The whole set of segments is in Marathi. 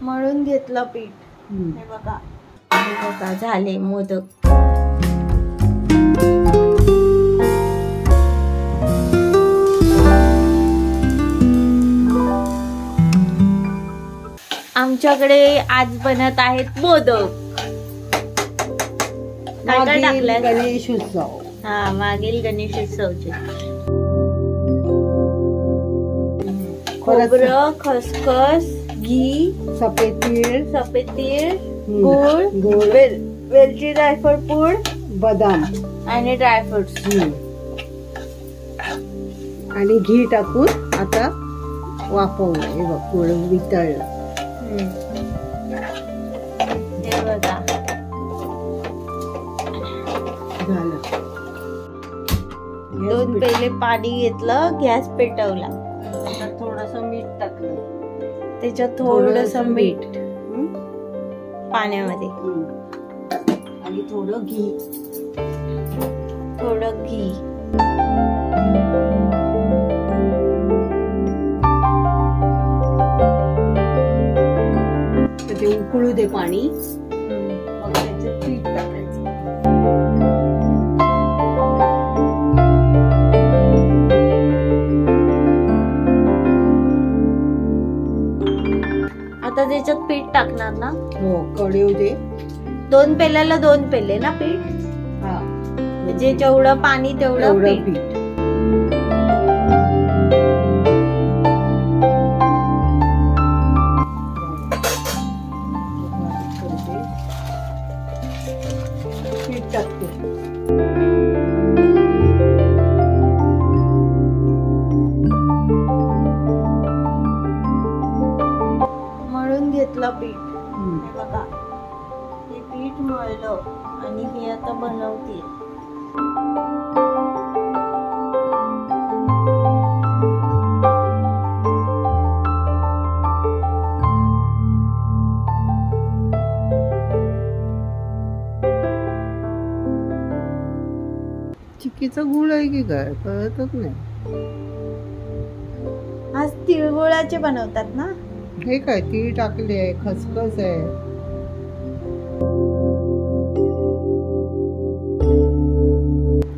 मळून घेतलं पीठ. हे बघा, हे बघा झाले मोदक. आमच्याकडे आज बनत आहेत मोदक. काय टाकलंय? गणेश उत्सव. हा, मागील गणेश उत्सवचे. खोबरं, खसखस, घी, सफेद तीळ, गुळ, वेलची, ड्रायफ्रूट पूड, बदाम आणि ड्रायफ्रुट्स आणि घी टाकून आता वाफवलं. हे बघ थोडं वितळलं. हे बघा झालं. 2 पेले पाणी घेतलं, गॅस पेटवला, थोडस मीठ टाकलं, त्याच्यात थोडस मीठ पाण्यामध्ये आणि थोडं घी. ते उकळू दे पाणी. मग त्याच्यात पीठ टाकायचं. आता त्याच्यात पीठ टाकणार ना? हो, कळू दे. 2 पेल्याला 2 पेले ना पीठ. हा, म्हणजे जेवढं पाणी तेवढं पीठ. मळून घेतलं पीठ. हे बघा, हे पीठ मळलं आणि हे आता बनवते. चिक्कीचा गुळ आहे की काय कळतच नाही. आज तिळगुळाचे बनवतात ना? हे काय, तीळ टाकले आहे, खसखस आहे.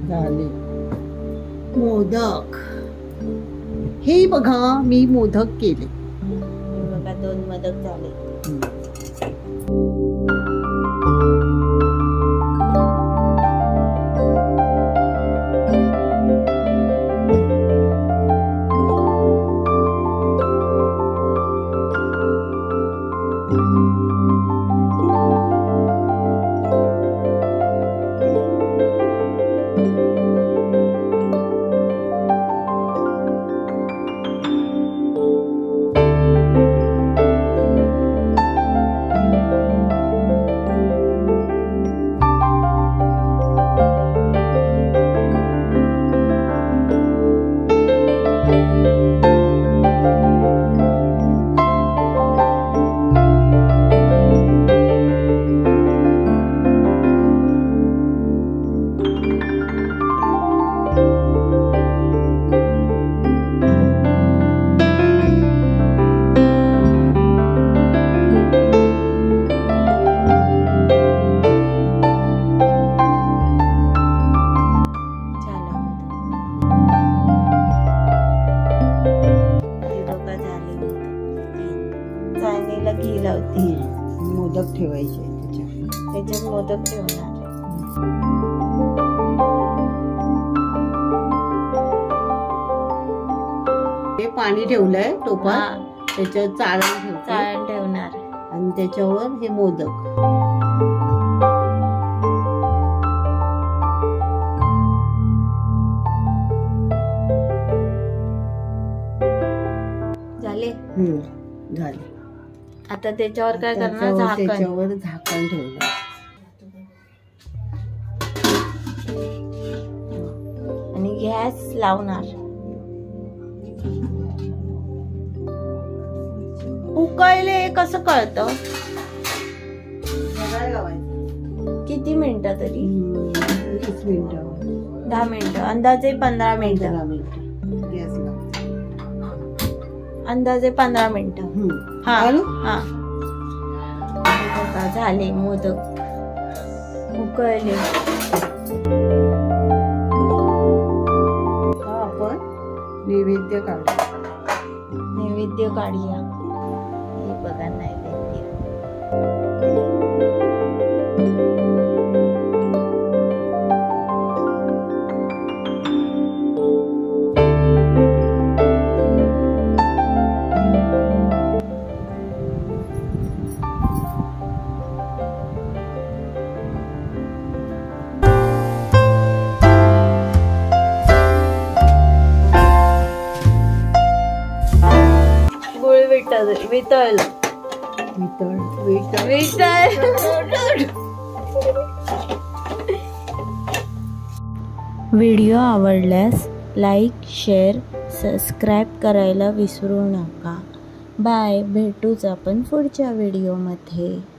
झाले मोदक. हे बघा, मी मोदक केले. बघा, 2 मोदक झाले. घी लावते. मोदक ठेवायचे त्याच्यात मोदक ठेवणार. हे पाणी ठेवलंय टोपात, त्याच्यावर चाळण ठेवणार आणि त्याच्यावर हे मोदक. झाले. झाले. आता त्याच्यावर काय करणार? झाकण. त्याच्यावर झाकण ठेवलं आणि गॅस लावणार. उकळले कसं कळतं? किती मिनिटं तरी? 20 मिनिटं, 10 मिनिटं, अंदाजे 15 मिनिटं. गॅस अंदाजे 15 मिनिटं. हा. हा, बघा झाले मोदक उकळले. हा आपण नैवेद्य काढूया. हे बघा नैवेद्य. वितळ. व्हिडिओ आवडल्यास लाईक, शेअर, सबस्क्राईब करायला विसरू नका. बाय. भेटूच आपण पुढच्या व्हिडिओमध्ये.